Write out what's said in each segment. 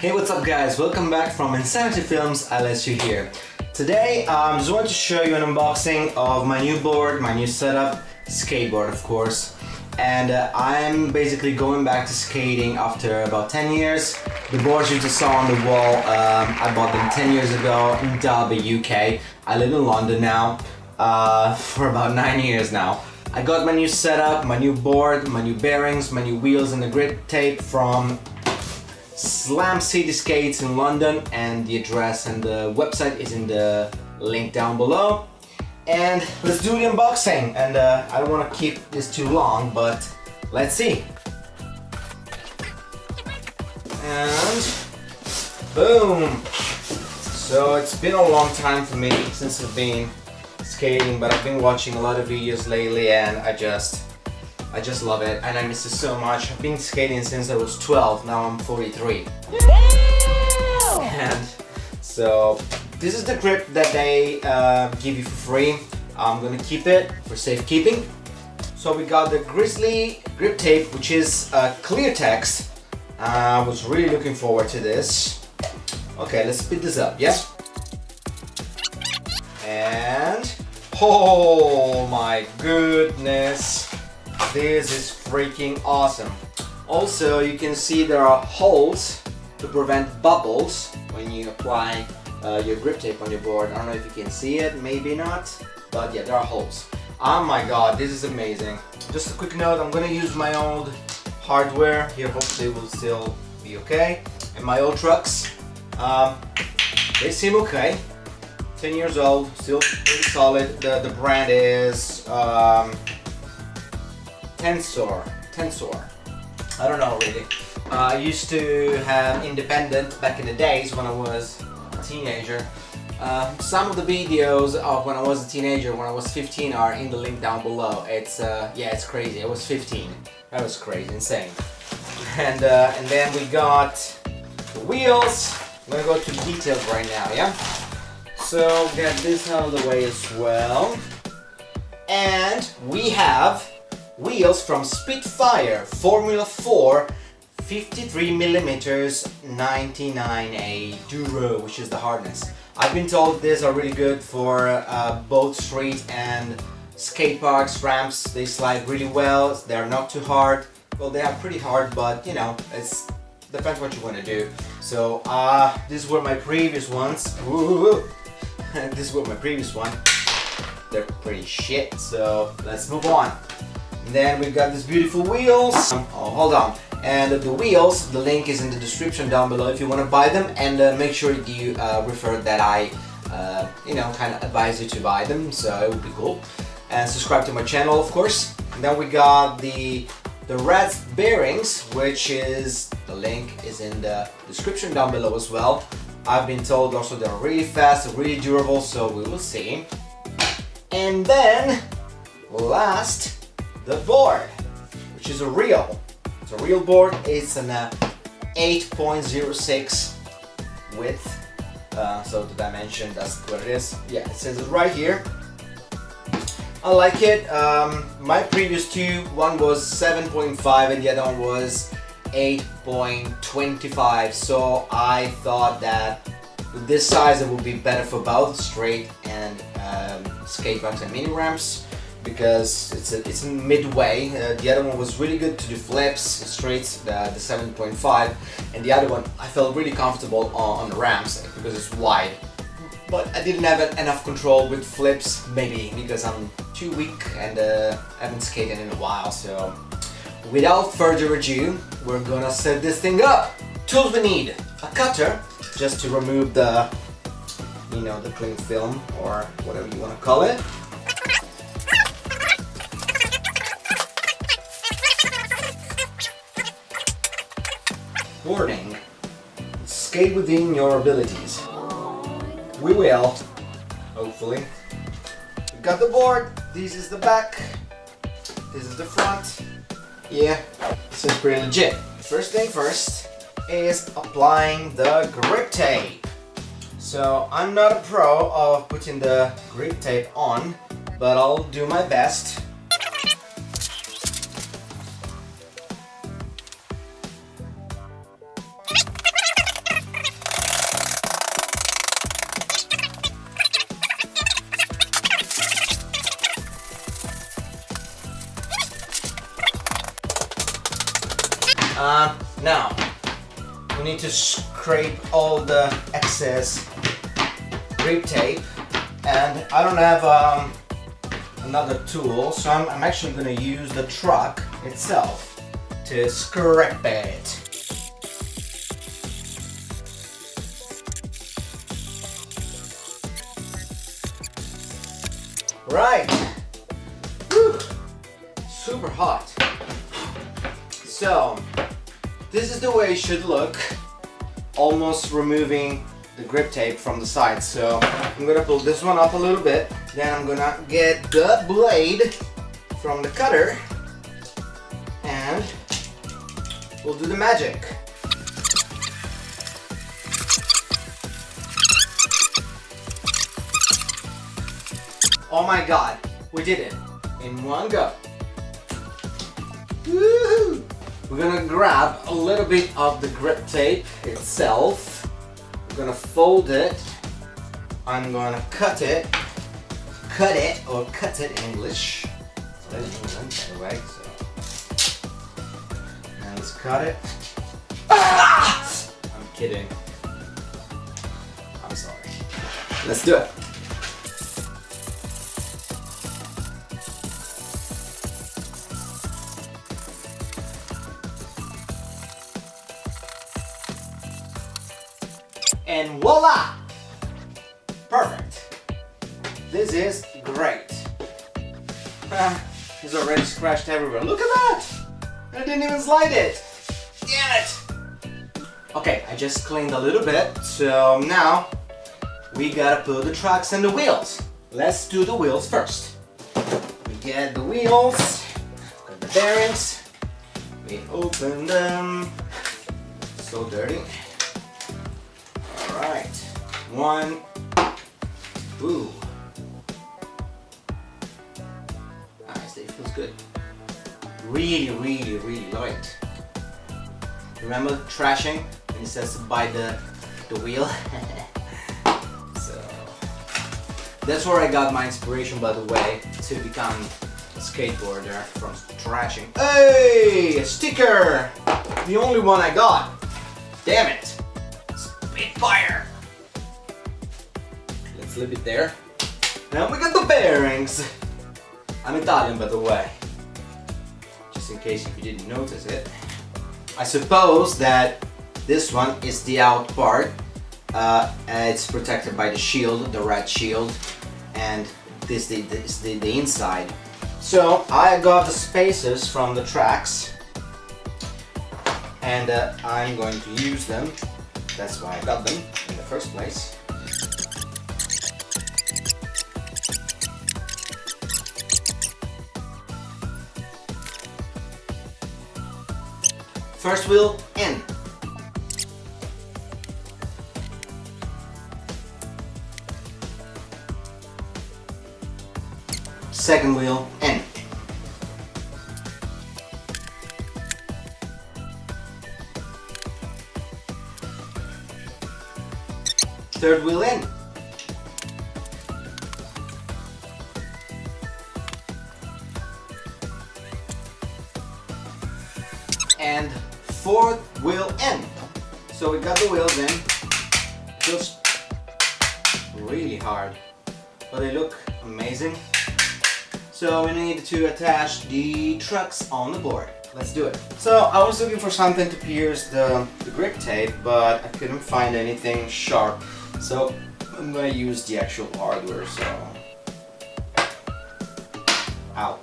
Hey, what's up guys? Welcome back from Insanity Films. I let you here. Today I just want to show you an unboxing of my new board, my new setup, skateboard of course. And I'm basically going back to skating after about 10 years. The boards you just saw on the wall, I bought them 10 years ago in Derby, UK. I live in London now for about 9 years now. I got my new setup, my new board, my new bearings, my new wheels and the grip tape from Slam City Skates in London, and the address and the website is in the link down below. And let's do the unboxing, and I don't want to keep this too long, but let's see. And boom! So it's been a long time for me since I've been skating, but I've been watching a lot of videos lately and I just love it and I miss it so much. I've been skating since I was 12, now I'm 43. And so this is the grip that they give you for free. I'm gonna keep it for safekeeping. So we got the Grizzly grip tape, which is clear text. I was really looking forward to this. Okay, let's speed this up, yeah? And oh my goodness, this is freaking awesome. Also, you can see there are holes to prevent bubbles when you apply your grip tape on your board. I don't know if you can see it, maybe not, but yeah, there are holes. Oh my god, this is amazing. Just a quick note, I'm gonna use my old hardware here, hopefully it will still be okay. And my old trucks, they seem okay. 10 years old, still pretty solid. The brand is Tensor. I don't know really. I used to have Independent back in the days when I was a teenager. Some of the videos of when I was a teenager, when I was 15, are in the link down below. It's yeah, it's crazy. I was 15. That was crazy, insane. And then we got the wheels. I'm gonna go to details right now, yeah. So get this out of the way as well. And we have wheels from Spitfire Formula 4 53mm 99A Duro, which is the hardness. I've been told these are really good for both street and skate parks, ramps. They slide really well, they're not too hard. Well, they are pretty hard, but you know, it's depends what you want to do. So these were my previous ones. Woo-hoo-hoo. This was my previous one. They're pretty shit, so let's move on. And then we've got these beautiful wheels. Oh, hold on. And the wheels, the link is in the description down below if you want to buy them. And make sure you refer that I, you know, kind of advise you to buy them, so it would be cool. And subscribe to my channel, of course. And then we got the red bearings, which is, the link is in the description down below as well. I've been told also they're really fast, really durable, so we will see. And then, last, the board, which is a reel. It's a real board. It's an 8.06 width. So the dimension, that's what it is. Yeah, it says it right here. I like it. My previous two, one was 7.5 and the other one was 8.25, so I thought that with this size it would be better for both straight and skate parks and mini ramps, because it's midway. The other one was really good to do flips, straights, the 7.5, and the other one I felt really comfortable on the ramps because it's wide. But I didn't have enough control with flips, maybe because I'm too weak and haven't skated in a while. So without further ado, we're gonna set this thing up. Tools we need: a cutter, just to remove the, you know, the cling film or whatever you want to call it. Warning: skate within your abilities. We will, hopefully. We got the board. This is the back. This is the front. Yeah, this is pretty legit. First thing first is applying the grip tape. So I'm not a pro of putting the grip tape on, but I'll do my best. Now, we need to scrape all the excess grip tape, and I don't have another tool, so I'm actually going to use the truck itself to scrape it. Right, whew. Super hot. So, this is the way it should look, almost removing the grip tape from the side. So, I'm gonna pull this one up a little bit, then I'm gonna get the blade from the cutter, and we'll do the magic. Oh my god, we did it in one go. Woohoo! We're gonna grab a little bit of the grip tape itself. We're gonna fold it. I'm gonna cut it in English. So in England, by the way. So now let's cut it. Ah! I'm kidding. I'm sorry. Let's do it. And voila! Perfect. This is great. It's already scratched everywhere. Look at that! I didn't even slide it. Damn it! Okay, I just cleaned a little bit. So now we gotta put the trucks and the wheels. Let's do the wheels first. We get the wheels, got the bearings. We open them. So dirty. Alright, one, ooh, nice, it feels good, really light. Remember trashing when he says to buy the wheel? So, that's where I got my inspiration, by the way, to become a skateboarder, from trashing. Hey, a sticker, the only one I got, damn it. Fire! Let's leave it there. Now we got the bearings. I'm Italian, by the way, just in case if you didn't notice it. I suppose that this one is the out part. It's protected by the shield, the red shield, and this is the inside. So I got the spacers from the tracks, and I'm going to use them. That's why I got them in the first place. First wheel in. Second wheel in. Third wheel in. And fourth wheel in. So we got the wheels in. Feels really hard, but they look amazing. So we need to attach the trucks on the board. Let's do it. So I was looking for something to pierce the grip tape, but I couldn't find anything sharp. So I'm gonna use the actual hardware, so... Ow.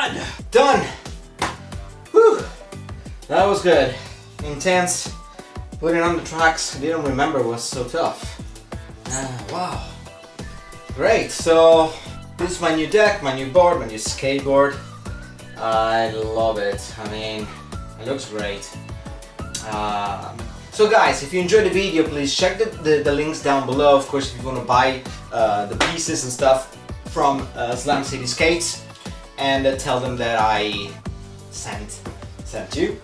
done! Done! Whew! That was good. Intense. Putting on the tracks, I didn't remember it was so tough. Wow. Great, so this is my new deck, my new board, my new skateboard. I love it. I mean, it looks great. So guys, if you enjoyed the video, please check the links down below. Of course, if you want to buy the pieces and stuff from Slam City Skates, and tell them that I sent you.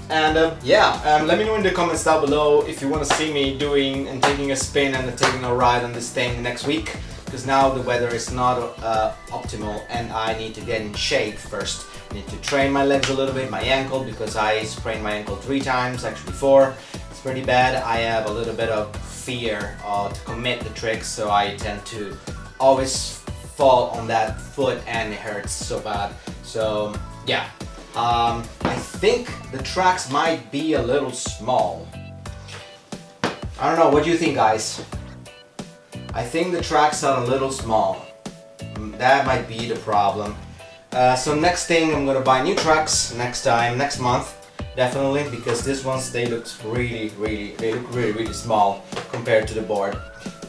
And let me know in the comments down below if you want to see me doing and taking a spin and taking a ride on this thing next week, because now the weather is not optimal and I need to get in shape first. I need to train my legs a little bit, my ankle, because I sprained my ankle 3 times, actually 4. It's pretty bad. I have a little bit of fear to commit the tricks, so I tend to always fall on that foot and it hurts so bad. So yeah. I think the tracks might be a little small. I don't know, what do you think, guys? I think the tracks are a little small. That might be the problem. So next thing, I'm gonna buy new tracks next month, definitely, because these ones, they look really small compared to the board.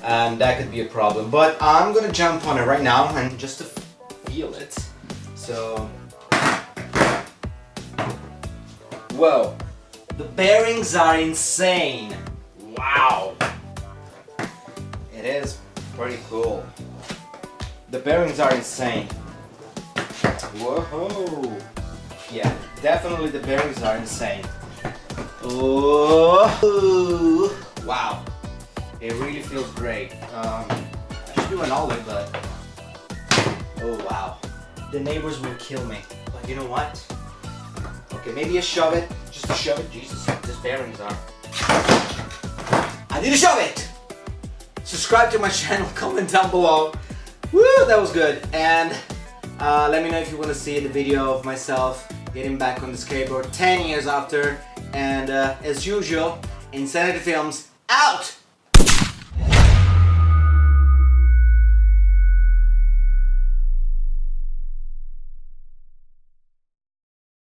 And that could be a problem. But I'm gonna jump on it right now and just to feel it. So. Whoa, the bearings are insane. Wow. It is pretty cool. The bearings are insane. Whoa. Yeah, definitely the bearings are insane. Oh, wow. It really feels great. I should do an ollie, but oh wow. The neighbors will kill me. But you know what? Okay, maybe a shove it, just to shove it. Jesus, these bearings are. I need to shove it! Subscribe to my channel, comment down below. Woo, that was good. And let me know if you want to see the video of myself getting back on the skateboard 10 years after. And as usual, Insanity Films out!